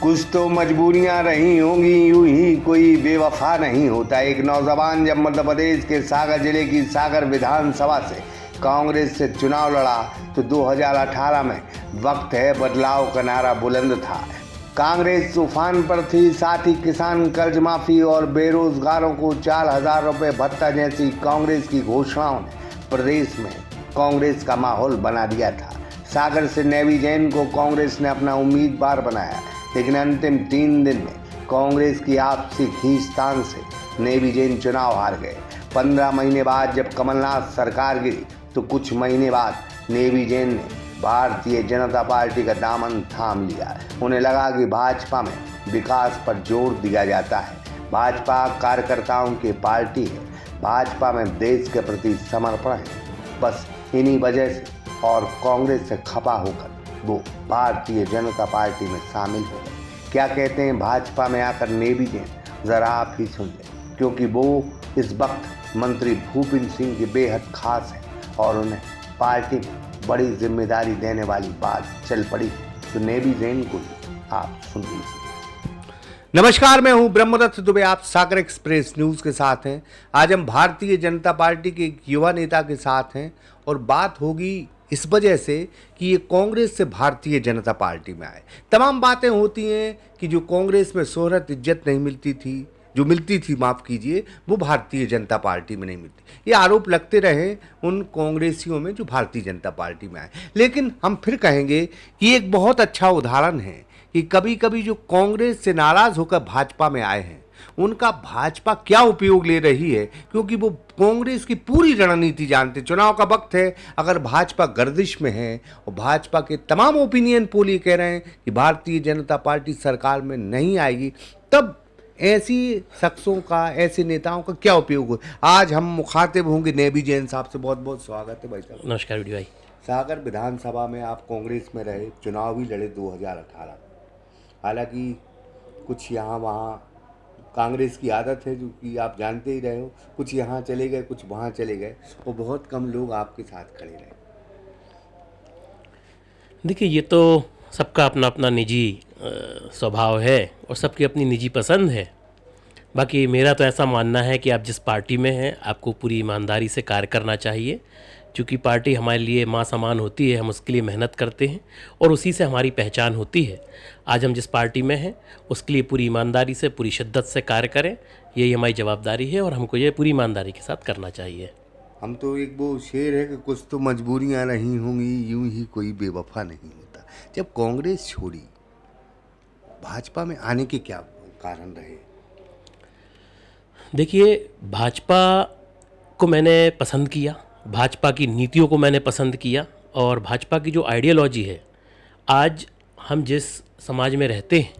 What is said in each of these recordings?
कुछ तो मजबूरियां रही होंगी, यूं ही कोई बेवफा नहीं होता। एक नौजवान जब मध्य प्रदेश के सागर जिले की सागर विधानसभा से कांग्रेस से चुनाव लड़ा तो 2018 में वक्त है बदलाव का नारा बुलंद था। कांग्रेस तूफान पर थी, साथ ही किसान कर्ज माफी और बेरोजगारों को 4,000 रुपये भत्ता जैसी कांग्रेस की घोषणाओं ने प्रदेश में कांग्रेस का माहौल बना दिया था। सागर से नेवी जैन को कांग्रेस ने अपना उम्मीदवार बनाया, लेकिन अंतिम 3 दिन में कांग्रेस की आपसी खींचतान से नेवी जैन चुनाव हार गए। 15 महीने बाद जब कमलनाथ सरकार गिरी तो कुछ महीने बाद नेवी जैन ने भारतीय जनता पार्टी का दामन थाम लिया। उन्हें लगा कि भाजपा में विकास पर जोर दिया जाता है, भाजपा कार्यकर्ताओं की पार्टी है, भाजपा में देश के प्रति समर्पण है। बस इन्हीं वजह से और कांग्रेस से खपा होकर वो भारतीय जनता पार्टी में शामिल हो गए। क्या कहते हैं भाजपा में आकर नेवी जैन, जरा आप ही सुन लें, क्योंकि वो इस वक्त मंत्री भूपिंदर सिंह के बेहद खास है और उन्हें पार्टी में बड़ी जिम्मेदारी देने वाली बात चल पड़ी। तो नेवी जैन को आप सुन लीजिए। नमस्कार, मैं हूं ब्रह्मदत्त दुबे, आप सागर एक्सप्रेस न्यूज़ के साथ हैं। आज हम भारतीय जनता पार्टी के एक युवा नेता के साथ हैं और बात होगी इस वजह से कि ये कांग्रेस से भारतीय जनता पार्टी में आए। तमाम बातें होती हैं कि जो कांग्रेस में शोहरत इज्जत नहीं मिलती थी, जो मिलती थी माफ़ कीजिए, वो भारतीय जनता पार्टी में नहीं मिलती। ये आरोप लगते रहे उन कांग्रेसियों में जो भारतीय जनता पार्टी में आए। लेकिन हम फिर कहेंगे कि एक बहुत अच्छा उदाहरण है कि कभी कभी जो कांग्रेस से नाराज़ होकर भाजपा में आए हैं उनका भाजपा क्या उपयोग ले रही है, क्योंकि वो कांग्रेस की पूरी रणनीति जानते। चुनाव का वक्त है, अगर भाजपा गर्दिश में है और भाजपा के तमाम ओपिनियन पोल ये कह रहे हैं कि भारतीय जनता पार्टी सरकार में नहीं आएगी, तब ऐसी शख्सों का, ऐसे नेताओं का क्या उपयोग हो। आज हम मुखातिब होंगे नेवी जैन साहब से। बहुत बहुत स्वागत है भाई साहब। नमस्कार वीडियो भाई। सागर विधानसभा में आप कांग्रेस में रहे, चुनाव भी लड़े 2018। हालांकि कुछ यहाँ वहाँ कांग्रेस की आदत है, जो कि आप जानते ही रहे हो, कुछ यहाँ चले गए, कुछ वहाँ चले गए और बहुत कम लोग आपके साथ खड़े रहे। देखिए, ये तो सबका अपना अपना निजी स्वभाव है और सबकी अपनी निजी पसंद है। बाकी मेरा तो ऐसा मानना है कि आप जिस पार्टी में हैं आपको पूरी ईमानदारी से कार्य करना चाहिए, क्योंकि पार्टी हमारे लिए माँ समान होती है। हम उसके लिए मेहनत करते हैं और उसी से हमारी पहचान होती है। आज हम जिस पार्टी में हैं उसके लिए पूरी ईमानदारी से, पूरी शिद्दत से कार्य करें, यही हमारी जवाबदारी है और हमको ये पूरी ईमानदारी के साथ करना चाहिए। हम तो एक वो शेर है कि कुछ तो मजबूरियाँ नहीं होंगी, यूं ही कोई बेवफा नहीं होता। जब कांग्रेस छोड़ी, भाजपा में आने के क्या कारण रहे? देखिए, भाजपा को मैंने पसंद किया, भाजपा की नीतियों को मैंने पसंद किया और भाजपा की जो आइडियोलॉजी है, आज हम जिस समाज में रहते हैं,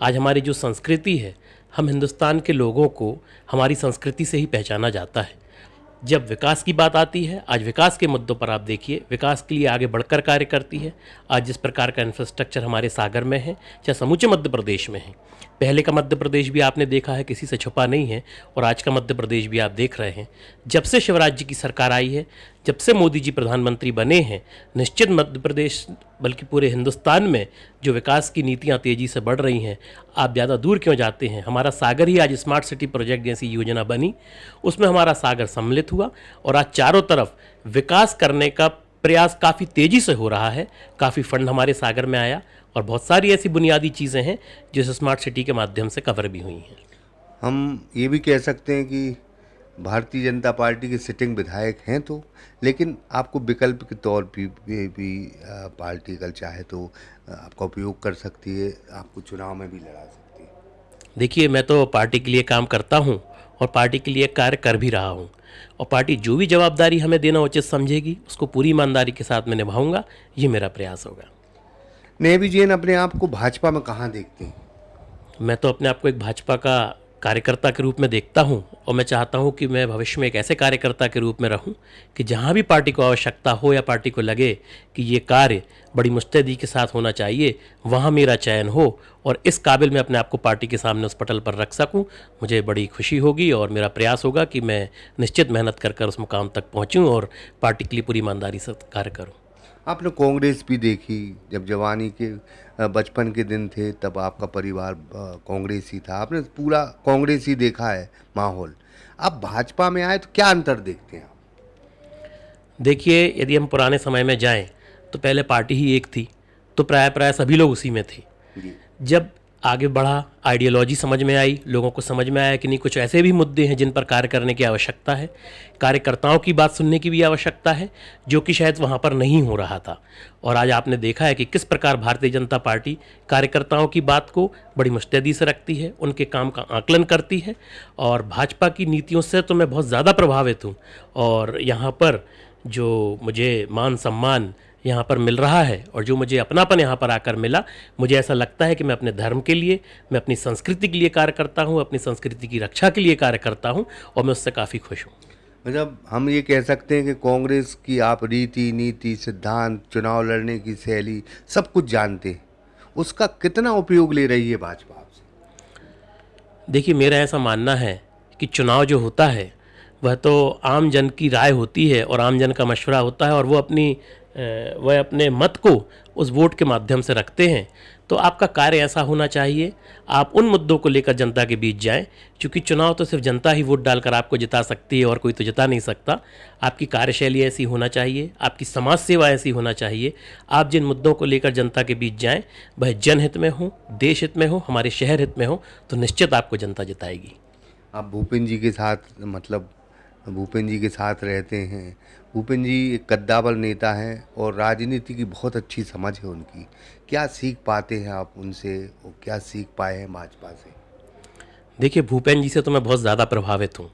आज हमारी जो संस्कृति है, हम हिंदुस्तान के लोगों को हमारी संस्कृति से ही पहचाना जाता है। जब विकास की बात आती है, आज विकास के मुद्दों पर आप देखिए, विकास के लिए आगे बढ़कर कार्य करती है। आज जिस प्रकार का इंफ्रास्ट्रक्चर हमारे सागर में है, चाहे समूचे मध्य प्रदेश में है, पहले का मध्य प्रदेश भी आपने देखा है, किसी से छुपा नहीं है, और आज का मध्य प्रदेश भी आप देख रहे हैं। जब से शिवराज जी की सरकार आई है, जब से मोदी जी प्रधानमंत्री बने हैं, निश्चित मध्य प्रदेश बल्कि पूरे हिंदुस्तान में जो विकास की नीतियां तेज़ी से बढ़ रही हैं। आप ज़्यादा दूर क्यों जाते हैं, हमारा सागर ही आज स्मार्ट सिटी प्रोजेक्ट जैसी योजना बनी, उसमें हमारा सागर सम्मिलित हुआ और आज चारों तरफ विकास करने का प्रयास काफ़ी तेज़ी से हो रहा है। काफ़ी फंड हमारे सागर में आया और बहुत सारी ऐसी बुनियादी चीज़ें हैं जो स्मार्ट सिटी के माध्यम से कवर भी हुई हैं। हम ये भी कह सकते हैं कि भारतीय जनता पार्टी के सिटिंग विधायक हैं तो, लेकिन आपको विकल्प के तौर पे भी पार्टी अगर चाहे तो आपका उपयोग कर सकती है, आपको चुनाव में भी लड़ा सकती है। देखिए, मैं तो पार्टी के लिए काम करता हूँ और पार्टी के लिए कार्य कर भी रहा हूँ, और पार्टी जो भी जवाबदारी हमें देना उचित समझेगी उसको पूरी ईमानदारी के साथ मैं निभाऊंगा, ये मेरा प्रयास होगा। नेवी जैन अपने आप को भाजपा में कहाँ देखते हैं? मैं तो अपने आप को एक भाजपा का कार्यकर्ता के रूप में देखता हूं और मैं चाहता हूं कि मैं भविष्य में एक ऐसे कार्यकर्ता के रूप में रहूं कि जहां भी पार्टी को आवश्यकता हो या पार्टी को लगे कि ये कार्य बड़ी मुस्तैदी के साथ होना चाहिए, वहां मेरा चयन हो और इस काबिल मैं अपने आप को पार्टी के सामने उस पटल पर रख सकूं, मुझे बड़ी खुशी होगी और मेरा प्रयास होगा कि मैं निश्चित मेहनत कर उस मुकाम तक पहुँचूँ और पार्टी के लिए पूरी ईमानदारी से कार्य करूँ। आपने कांग्रेस भी देखी, जब जवानी के बचपन के दिन थे तब आपका परिवार कांग्रेस ही था, आपने पूरा कांग्रेस ही देखा है माहौल। अब भाजपा में आए तो क्या अंतर देखते हैं आप? देखिए, यदि हम पुराने समय में जाएं तो पहले पार्टी ही एक थी, तो प्राय प्राय सभी लोग उसी में थे। जी। जब आगे बढ़ा, आइडियोलॉजी समझ में आई, लोगों को समझ में आया कि नहीं, कुछ ऐसे भी मुद्दे हैं जिन पर कार्य करने की आवश्यकता है, कार्यकर्ताओं की बात सुनने की भी आवश्यकता है, जो कि शायद वहाँ पर नहीं हो रहा था। और आज आपने देखा है कि किस प्रकार भारतीय जनता पार्टी कार्यकर्ताओं की बात को बड़ी मुस्तैदी से रखती है, उनके काम का आकलन करती है। और भाजपा की नीतियों से तो मैं बहुत ज़्यादा प्रभावित हूँ। और यहाँ पर जो मुझे मान सम्मान यहाँ पर मिल रहा है और जो मुझे अपनापन यहाँ पर आकर मिला, मुझे ऐसा लगता है कि मैं अपने धर्म के लिए, मैं अपनी संस्कृति के लिए कार्य करता हूँ, अपनी संस्कृति की रक्षा के लिए कार्य करता हूँ, और मैं उससे काफ़ी खुश हूँ। मतलब हम ये कह सकते हैं कि कांग्रेस की आप रीति नीति, सिद्धांत, चुनाव लड़ने की शैली सब कुछ जानते हैं, उसका कितना उपयोग ले रही है भाजपा आपसे? देखिए, मेरा ऐसा मानना है कि चुनाव जो होता है वह तो आम जन की राय होती है और आम जन का मशवरा होता है, और वह अपने मत को उस वोट के माध्यम से रखते हैं। तो आपका कार्य ऐसा होना चाहिए, आप उन मुद्दों को लेकर जनता के बीच जाएं, क्योंकि चुनाव तो सिर्फ जनता ही वोट डालकर आपको जिता सकती है और कोई तो जिता नहीं सकता। आपकी कार्यशैली ऐसी होना चाहिए, आपकी समाज सेवा ऐसी होना चाहिए। आप जिन मुद्दों को लेकर जनता के बीच जाएं, वह जनहित में हो, देश हित में हो, हमारे शहर हित में हो, तो निश्चित आपको जनता जिताएगी। आप भूपेंद्र जी के साथ, मतलब भूपेंद्र जी के साथ रहते हैं। भूपेंद्र जी एक कद्दावर नेता हैं और राजनीति की बहुत अच्छी समझ है उनकी। क्या सीख पाते हैं आप उनसे और क्या सीख पाए हैं भाजपा से? देखिए, भूपेंद्र जी से तो मैं बहुत ज़्यादा प्रभावित हूँ,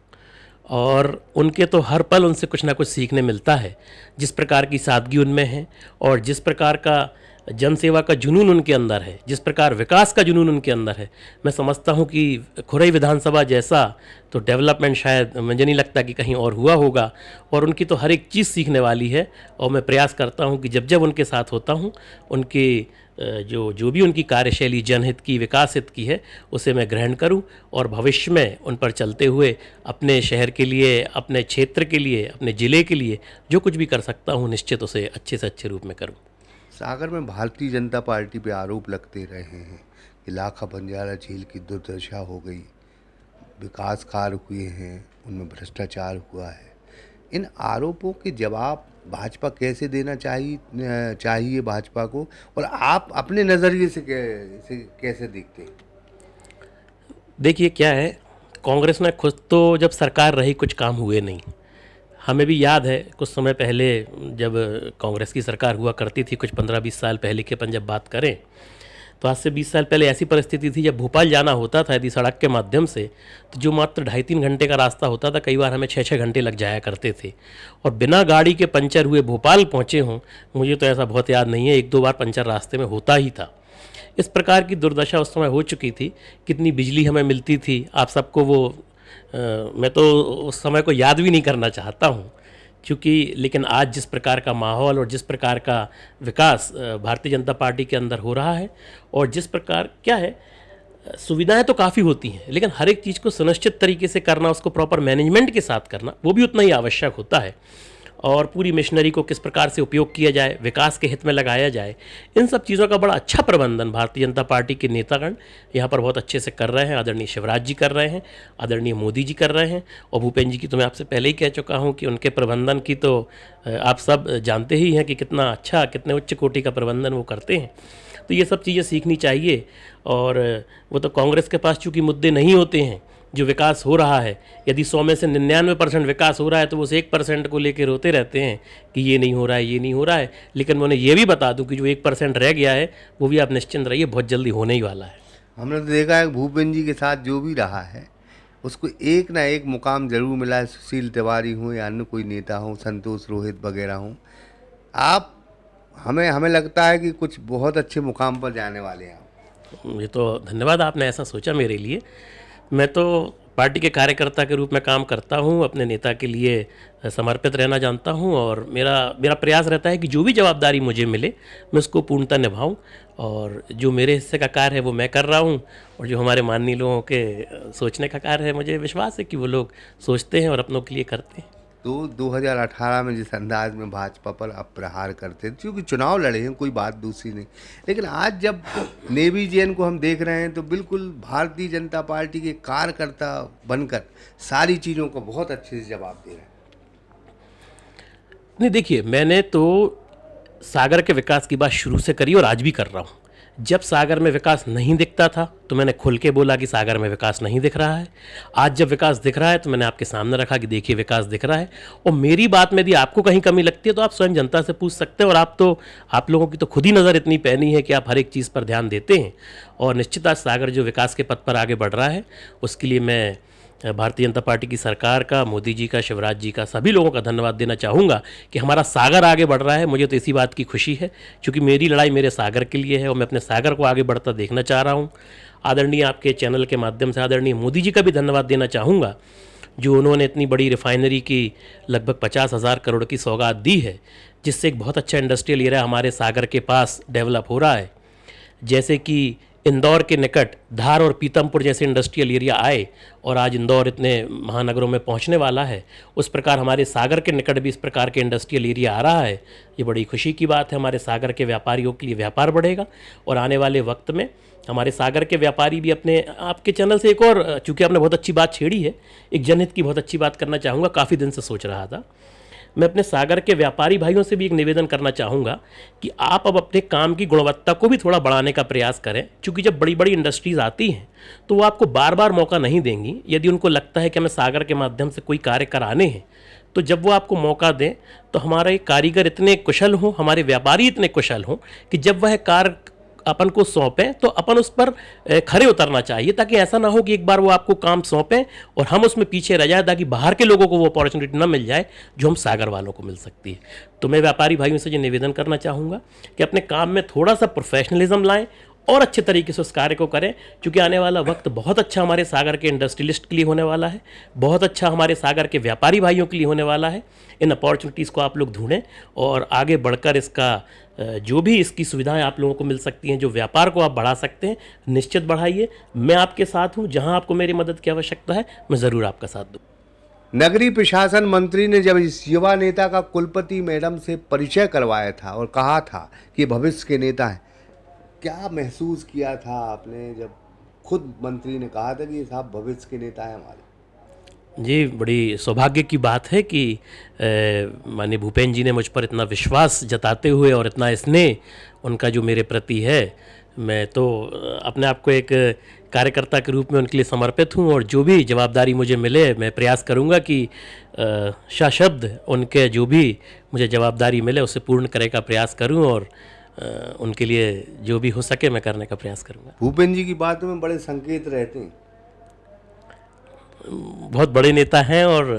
और उनके तो हर पल उनसे कुछ ना कुछ सीखने मिलता है। जिस प्रकार की सादगी उनमें है और जिस प्रकार का जनसेवा का जुनून उनके अंदर है, जिस प्रकार विकास का जुनून उनके अंदर है, मैं समझता हूँ कि खुरई विधानसभा जैसा तो डेवलपमेंट शायद मुझे नहीं लगता कि कहीं और हुआ होगा। और उनकी तो हर एक चीज़ सीखने वाली है, और मैं प्रयास करता हूँ कि जब जब उनके साथ होता हूँ, उनके जो भी उनकी कार्यशैली जनहित की, विकास हित की है, उसे मैं ग्रहण करूं और भविष्य में उन पर चलते हुए अपने शहर के लिए, अपने क्षेत्र के लिए, अपने ज़िले के लिए जो कुछ भी कर सकता हूं, निश्चित उसे अच्छे से अच्छे रूप में करूं। सागर में भारतीय जनता पार्टी पे आरोप लगते रहे हैं कि लाखा बंजारा झील की दुर्दशा हो गई, विकास कार्य हुए हैं, उनमें भ्रष्टाचार हुआ है। इन आरोपों के जवाब भाजपा कैसे देना चाहिए भाजपा को, और आप अपने नज़रिए से कैसे देखते हैं? देखिए, क्या है, कांग्रेस ने खुद तो जब सरकार रही कुछ काम हुए नहीं। हमें भी याद है कुछ समय पहले जब कांग्रेस की सरकार हुआ करती थी, कुछ 15-20 साल पहले की अपन जब बात करें, तो आज से 20 साल पहले ऐसी परिस्थिति थी जब भोपाल जाना होता था यदि सड़क के माध्यम से, तो जो मात्र 2.5-3 घंटे का रास्ता होता था, कई बार हमें 6-6 घंटे लग जाया करते थे। और बिना गाड़ी के पंचर हुए भोपाल पहुँचे हों, मुझे तो ऐसा बहुत याद नहीं है। 1-2 बार पंचर रास्ते में होता ही था। इस प्रकार की दुर्दशा उस समय हो चुकी थी। कितनी बिजली हमें मिलती थी, आप सबको वो मैं तो उस समय को याद भी नहीं करना चाहता हूँ, क्योंकि लेकिन आज जिस प्रकार का माहौल और जिस प्रकार का विकास भारतीय जनता पार्टी के अंदर हो रहा है, और जिस प्रकार क्या है, सुविधाएं तो काफ़ी होती हैं, लेकिन हर एक चीज़ को सुनिश्चित तरीके से करना, उसको प्रॉपर मैनेजमेंट के साथ करना, वो भी उतना ही आवश्यक होता है। और पूरी मशीनरी को किस प्रकार से उपयोग किया जाए, विकास के हित में लगाया जाए, इन सब चीज़ों का बड़ा अच्छा प्रबंधन भारतीय जनता पार्टी के नेतागण यहाँ पर बहुत अच्छे से कर रहे हैं। आदरणीय शिवराज जी कर रहे हैं, आदरणीय मोदी जी कर रहे हैं, और भूपेंद्र जी की तो मैं आपसे पहले ही कह चुका हूँ कि उनके प्रबंधन की तो आप सब जानते ही हैं कि कितना अच्छा, कितने उच्च कोटि का प्रबंधन वो करते हैं। तो ये सब चीज़ें सीखनी चाहिए। और वो तो कांग्रेस के पास चूँकि मुद्दे नहीं होते हैं, जो विकास हो रहा है, यदि 100 में से 99% विकास हो रहा है, तो वो उस 1% को लेकर रोते रहते हैं कि ये नहीं हो रहा है, ये नहीं हो रहा है। लेकिन मैं उन्हें ये भी बता दूं कि जो 1% रह गया है, वो भी आप निश्चिंत रहिए, बहुत जल्दी होने ही वाला है। हमने तो देखा है भूपेंद्र जी के साथ जो भी रहा है, उसको एक ना एक मुकाम जरूर मिला है। सुशील तिवारी हों या अन्य कोई नेता हों, संतोष रोहित वगैरह हों, आप हमें लगता है कि कुछ बहुत अच्छे मुकाम पर जाने वाले हैं। ये तो धन्यवाद, आपने ऐसा सोचा मेरे लिए। मैं तो पार्टी के कार्यकर्ता के रूप में काम करता हूँ, अपने नेता के लिए समर्पित रहना जानता हूँ, और मेरा प्रयास रहता है कि जो भी जवाबदारी मुझे मिले मैं उसको पूर्णतः निभाऊँ। और जो मेरे हिस्से का कार्य है वो मैं कर रहा हूँ, और जो हमारे माननीय लोगों के सोचने का कार्य है, मुझे विश्वास है कि वो लोग सोचते हैं और अपनों के लिए करते हैं। तो 2018 में जिस अंदाज में भाजपा पर आप प्रहार करते थे, क्योंकि चुनाव लड़े हैं, कोई बात दूसरी नहीं, लेकिन आज जब नेवी जैन को हम देख रहे हैं तो बिल्कुल भारतीय जनता पार्टी के कार्यकर्ता बनकर सारी चीज़ों को बहुत अच्छे से जवाब दे रहे हैं। नहीं, देखिए, मैंने तो सागर के विकास की बात शुरू से करी और आज भी कर रहा हूँ। जब सागर में विकास नहीं दिखता था तो मैंने खुल के बोला कि सागर में विकास नहीं दिख रहा है। आज जब विकास दिख रहा है तो मैंने आपके सामने रखा कि देखिए विकास दिख रहा है। और मेरी बात में यदि आपको कहीं कमी लगती है तो आप स्वयं जनता से पूछ सकते हैं। और आप लोगों की तो खुद ही नज़र इतनी पैनी है कि आप हर एक चीज़ पर ध्यान देते हैं। और निश्चित आज सागर जो विकास के पथ पर आगे बढ़ रहा है उसके लिए मैं भारतीय जनता पार्टी की सरकार का, मोदी जी का, शिवराज जी का, सभी लोगों का धन्यवाद देना चाहूँगा कि हमारा सागर आगे बढ़ रहा है। मुझे तो इसी बात की खुशी है क्योंकि मेरी लड़ाई मेरे सागर के लिए है और मैं अपने सागर को आगे बढ़ता देखना चाह रहा हूँ। आदरणीय आपके चैनल के माध्यम से आदरणीय मोदी जी का भी धन्यवाद देना चाहूँगा जो उन्होंने इतनी बड़ी रिफाइनरी की लगभग 50,000 करोड़ की सौगात दी है, जिससे एक बहुत अच्छा इंडस्ट्रियल एरिया हमारे सागर के पास डेवलप हो रहा है। जैसे कि इंदौर के निकट धार और पीतमपुर जैसे इंडस्ट्रियल एरिया आए और आज इंदौर इतने महानगरों में पहुंचने वाला है, उस प्रकार हमारे सागर के निकट भी इस प्रकार के इंडस्ट्रियल एरिया आ रहा है। ये बड़ी खुशी की बात है। हमारे सागर के व्यापारियों के लिए व्यापार बढ़ेगा और आने वाले वक्त में हमारे सागर के व्यापारी भी अपने आपके चैनल से एक और, चूँकि आपने बहुत अच्छी बात छेड़ी है, एक जनहित की बहुत अच्छी बात करना चाहूँगा। काफ़ी दिन से सोच रहा था मैं अपने सागर के व्यापारी भाइयों से भी एक निवेदन करना चाहूँगा कि आप अब अपने काम की गुणवत्ता को भी थोड़ा बढ़ाने का प्रयास करें। क्योंकि जब बड़ी बड़ी इंडस्ट्रीज़ आती हैं तो वो आपको बार बार मौका नहीं देंगी। यदि उनको लगता है कि हमें सागर के माध्यम से कोई कार्य कराने हैं तो जब वो आपको मौका दें तो हमारे कारीगर इतने कुशल हों, हमारे व्यापारी इतने कुशल हों कि जब वह कार्य अपन को सौंपें तो अपन उस पर खरे उतरना चाहिए, ताकि ऐसा ना हो कि एक बार वो आपको काम सौंपें और हम उसमें पीछे रह जाए, ताकि बाहर के लोगों को वो अपॉर्चुनिटी ना मिल जाए जो हम सागर वालों को मिल सकती है। तो मैं व्यापारी भाइयों से ये निवेदन करना चाहूँगा कि अपने काम में थोड़ा सा प्रोफेशनलिज्म लाएं और अच्छे तरीके से उस कार्य को करें। क्योंकि आने वाला वक्त बहुत अच्छा हमारे सागर के इंडस्ट्रियलिस्ट के लिए होने वाला है, बहुत अच्छा हमारे सागर के व्यापारी भाइयों के लिए होने वाला है। इन अपॉर्चुनिटीज़ को आप लोग ढूंढें और आगे बढ़कर इसका जो भी इसकी सुविधाएं आप लोगों को मिल सकती हैं, जो व्यापार को आप बढ़ा सकते हैं, निश्चित बढ़ाइए। मैं आपके साथ हूं। जहां आपको मेरी मदद की आवश्यकता है मैं ज़रूर आपका साथ दूँ। नगरीय प्रशासन मंत्री ने जब इस युवा नेता का कुलपति मैडम से परिचय करवाया था और कहा था कि भविष्य के नेता हैं, क्या महसूस किया था आपने जब खुद मंत्री ने कहा था कि ये साहब भविष्य के नेता हैं हमारे? जी, बड़ी सौभाग्य की बात है कि माननीय भूपेंद्र जी ने मुझ पर इतना विश्वास जताते हुए और इतना स्नेह उनका जो मेरे प्रति है, मैं तो अपने आप को एक कार्यकर्ता के रूप में उनके लिए समर्पित हूँ। और जो भी जवाबदारी मुझे मिले मैं प्रयास करूँगा कि सशब्द उनके जो भी मुझे जवाबदारी मिले उसे पूर्ण करने का प्रयास करूँ और उनके लिए जो भी हो सके मैं करने का प्रयास करूँगा। भूपेंद्र जी की बातों में बड़े संकेत रहते हैं। बहुत बड़े नेता हैं और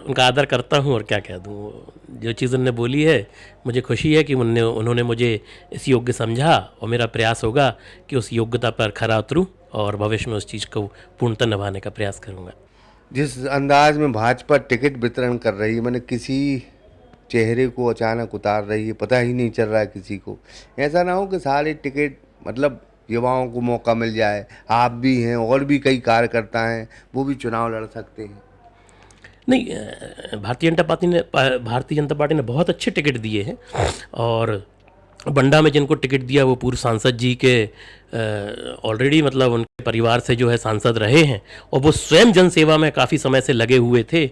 उनका आदर करता हूं और क्या कह दूं। जो चीज़ उन्होंने बोली है मुझे खुशी है कि उन्होंने मुझे इस योग्य समझा और मेरा प्रयास होगा कि उस योग्यता पर खरा उतरूं और भविष्य में उस चीज़ को पूर्णतः निभाने का प्रयास करूंगा। जिस अंदाज में भाजपा टिकट वितरण कर रही है, मैंने किसी चेहरे को अचानक उतार रही है, पता ही नहीं चल रहा है किसी को। ऐसा ना हो कि सारे टिकट मतलब युवाओं को मौका मिल जाए। आप भी हैं और भी कई कार्यकर्ता हैं, वो भी चुनाव लड़ सकते हैं। नहीं, भारतीय जनता पार्टी ने बहुत अच्छे टिकट दिए हैं और बंडा में जिनको टिकट दिया वो पूर्व सांसद जी के ऑलरेडी मतलब उनके परिवार से जो है सांसद रहे हैं और वो स्वयं जनसेवा में काफ़ी समय से लगे हुए थे।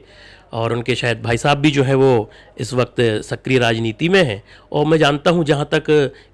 और उनके शायद भाई साहब भी जो है वो इस वक्त सक्रिय राजनीति में हैं। और मैं जानता हूं जहां तक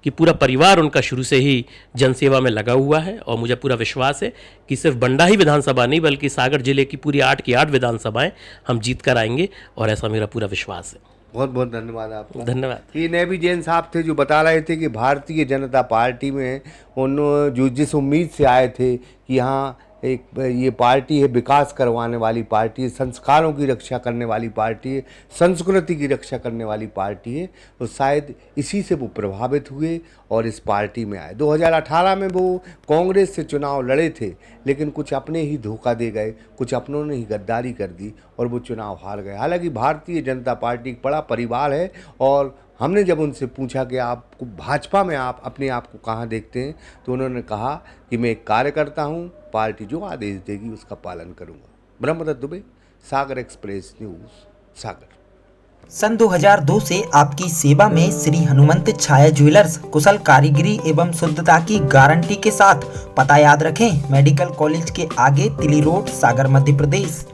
कि पूरा परिवार उनका शुरू से ही जनसेवा में लगा हुआ है। और मुझे पूरा विश्वास है कि सिर्फ बंडा ही विधानसभा नहीं बल्कि सागर जिले की पूरी 8 की 8 विधानसभाएं हम जीत कर आएंगे और ऐसा मेरा पूरा विश्वास है। बहुत बहुत धन्यवाद आपका। धन्यवाद। ये नेवी जैन साहब थे जो बता रहे थे कि भारतीय जनता पार्टी में उन्होंने जो जिस उम्मीद से आए थे कि यहाँ एक ये पार्टी है विकास करवाने वाली पार्टी है, संस्कारों की रक्षा करने वाली पार्टी है, संस्कृति की रक्षा करने वाली पार्टी है, तो शायद इसी से वो प्रभावित हुए और इस पार्टी में आए। 2018 में वो कांग्रेस से चुनाव लड़े थे, लेकिन कुछ अपने ही धोखा दे गए, कुछ अपनों ने ही गद्दारी कर दी और वो चुनाव हार गए। हालांकि भारतीय जनता पार्टी एक बड़ा परिवार है और हमने जब उनसे पूछा कि आपको भाजपा में आप अपने आप को कहाँ देखते हैं, तो उन्होंने कहा कि मैं एक कार्यकर्ता हूँ, पार्टी जो आदेश देगी उसका पालन करूँगा। ब्रह्मदत्त दुबे, सागर एक्सप्रेस न्यूज़, सागर। सन 2002 से आपकी सेवा में श्री हनुमंत छाया ज्वेलर्स कुशल कारीगरी एवं शुद्धता की गारंटी के साथ। पता याद रखें, मेडिकल कॉलेज के आगे तिली रोड, सागर, मध्य प्रदेश।